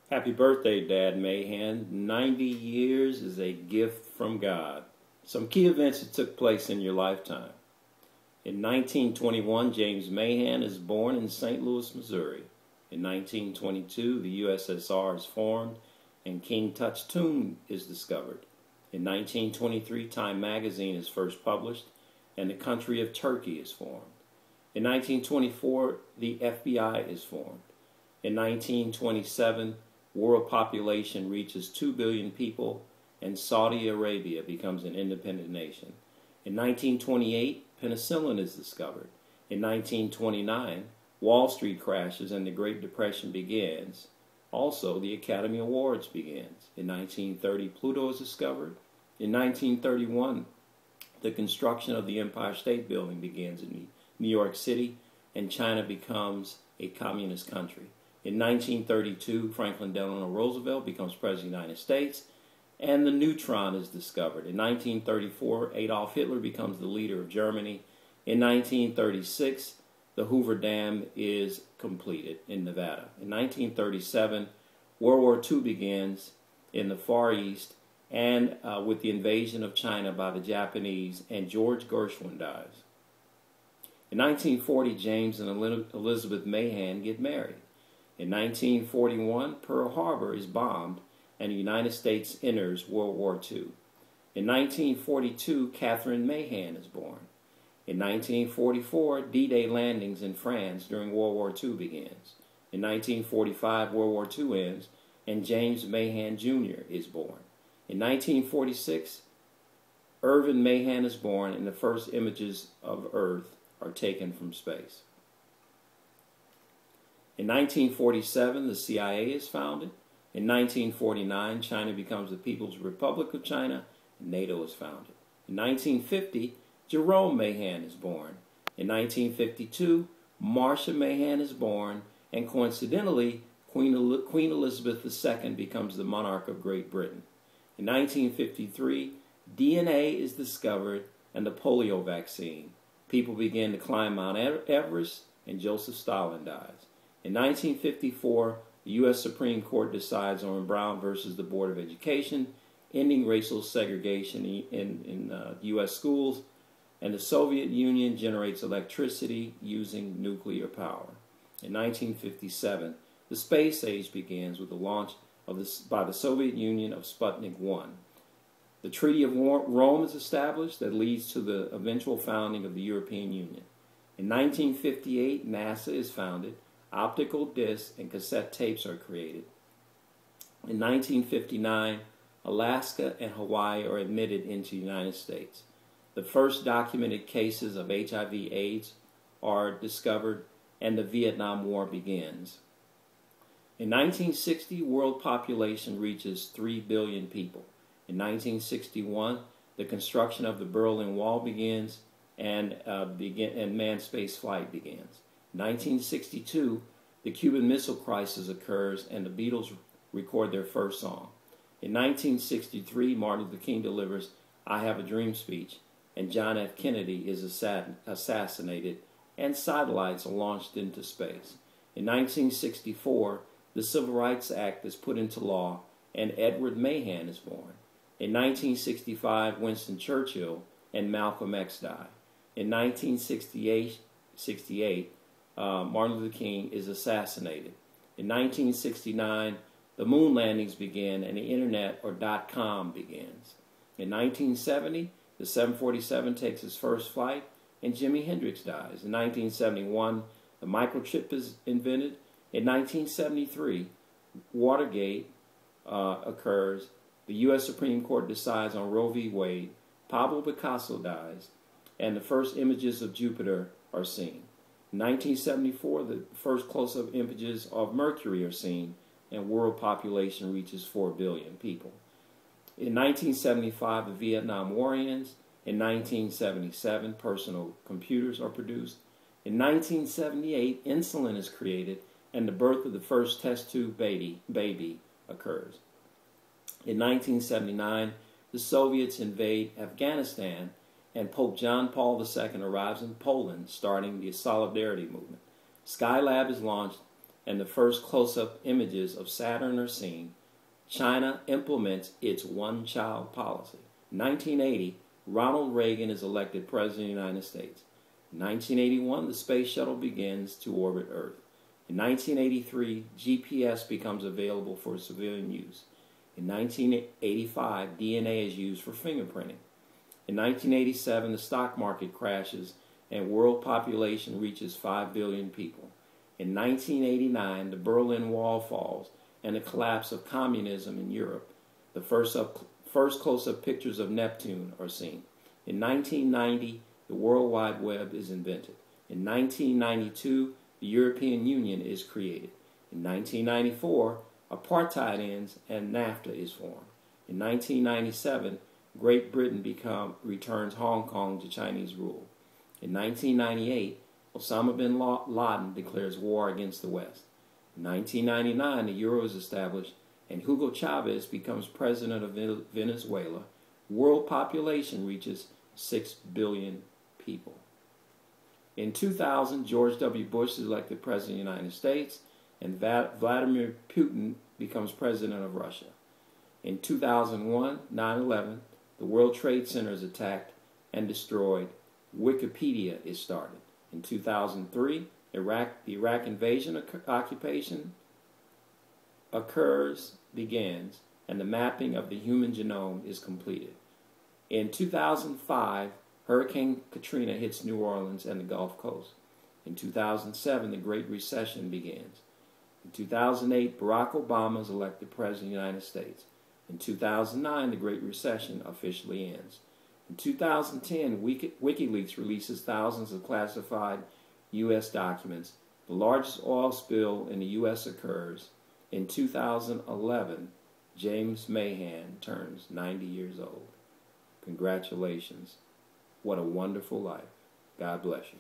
Happy birthday, Dad Mahan. 90 years is a gift from God. Some key events that took place in your lifetime. In 1921, James Mahan is born in St. Louis, Missouri. In 1922, the USSR is formed and King Tut's tomb is discovered. In 1923, Time magazine is first published and the country of Turkey is formed. In 1924, the FBI is formed. In 1927, world population reaches 2 billion people and Saudi Arabia becomes an independent nation. In 1928, penicillin is discovered. In 1929, Wall Street crashes and the Great Depression begins. Also, the Academy Awards begins. In 1930, Pluto is discovered. In 1931, the construction of the Empire State Building begins in New York City, and China becomes a communist country. In 1932, Franklin Delano Roosevelt becomes President of the United States, and the neutron is discovered. In 1934, Adolf Hitler becomes the leader of Germany. In 1936, the Hoover Dam is completed in Nevada. In 1937, World War II begins in the Far East, and with the invasion of China by the Japanese, and George Gershwin dies. In 1940, James and Elizabeth Mahan get married. In 1941, Pearl Harbor is bombed and the United States enters World War II. In 1942, Catherine Mahan is born. In 1944, D-Day landings in France during World War II begins. In 1945, World War II ends and James Mahan Jr. is born. In 1946, Irvin Mahan is born and the first images of Earth are taken from space. In 1947, the CIA is founded. In 1949, China becomes the People's Republic of China, and NATO is founded. In 1950, Jerome Mahan is born. In 1952, Marcia Mahan is born, and coincidentally, Queen Elizabeth II becomes the monarch of Great Britain. In 1953, DNA is discovered and the polio vaccine. People begin to climb Mount Everest, and Joseph Stalin dies. In 1954, the U.S. Supreme Court decides on Brown versus the Board of Education, ending racial segregation in U.S. schools, and the Soviet Union generates electricity using nuclear power. In 1957, the space age begins with the launch by the Soviet Union of Sputnik 1. The Treaty of Rome is established that leads to the eventual founding of the European Union. In 1958, NASA is founded. Optical discs and cassette tapes are created. In 1959, Alaska and Hawaii are admitted into the United States. The first documented cases of HIV/AIDS are discovered, and the Vietnam War begins. In 1960, world population reaches 3 billion people. In 1961, the construction of the Berlin Wall begins, and manned space flight begins. In 1962, the Cuban Missile Crisis occurs and the Beatles record their first song. In 1963, Martin Luther King delivers I Have a Dream speech, and John F. Kennedy is assassinated, and satellites are launched into space. In 1964, the Civil Rights Act is put into law, and Edward Mahan is born. In 1965, Winston Churchill and Malcolm X die. In 1968, Martin Luther King is assassinated. In 1969, the moon landings begin and the internet, or .com, begins. In 1970, the 747 takes its first flight and Jimi Hendrix dies. In 1971, the microchip is invented. In 1973, Watergate occurs. The U.S. Supreme Court decides on Roe v. Wade. Pablo Picasso dies, and the first images of Jupiter are seen. In 1974, the first close-up images of Mercury are seen, and world population reaches 4 billion people. In 1975, the Vietnam War ends. In 1977, personal computers are produced. In 1978, insulin is created, and the birth of the first test tube baby occurs. In 1979, the Soviets invade Afghanistan, and Pope John Paul II arrives in Poland, starting the Solidarity movement. Skylab is launched, and the first close-up images of Saturn are seen, China implements its one-child policy. 1980, Ronald Reagan is elected President of the United States. In 1981, the space shuttle begins to orbit Earth. In 1983, GPS becomes available for civilian use. In 1985, DNA is used for fingerprinting. In 1987, the stock market crashes and world population reaches 5 billion people. In 1989, the Berlin Wall falls and the collapse of communism in Europe. The first close-up pictures of Neptune are seen. In 1990, the World Wide Web is invented. In 1992, the European Union is created. In 1994, apartheid ends and NAFTA is formed. In 1997, Great Britain returns Hong Kong to Chinese rule. In 1998, Osama bin Laden declares war against the West. In 1999, the euro is established and Hugo Chavez becomes president of Venezuela. World population reaches 6 billion people. In 2000, George W. Bush is elected president of the United States and Vladimir Putin becomes president of Russia. In 2001, 9/11, the World Trade Center is attacked and destroyed. Wikipedia is started. In 2003, the Iraq invasion occupation begins, and the mapping of the human genome is completed. In 2005, Hurricane Katrina hits New Orleans and the Gulf Coast. In 2007, the Great Recession begins. In 2008, Barack Obama is elected President of the United States. In 2009, the Great Recession officially ends. In 2010, WikiLeaks releases thousands of classified U.S. documents. The largest oil spill in the U.S. occurs. In 2011, James Mahan turns 90 years old. Congratulations. What a wonderful life. God bless you.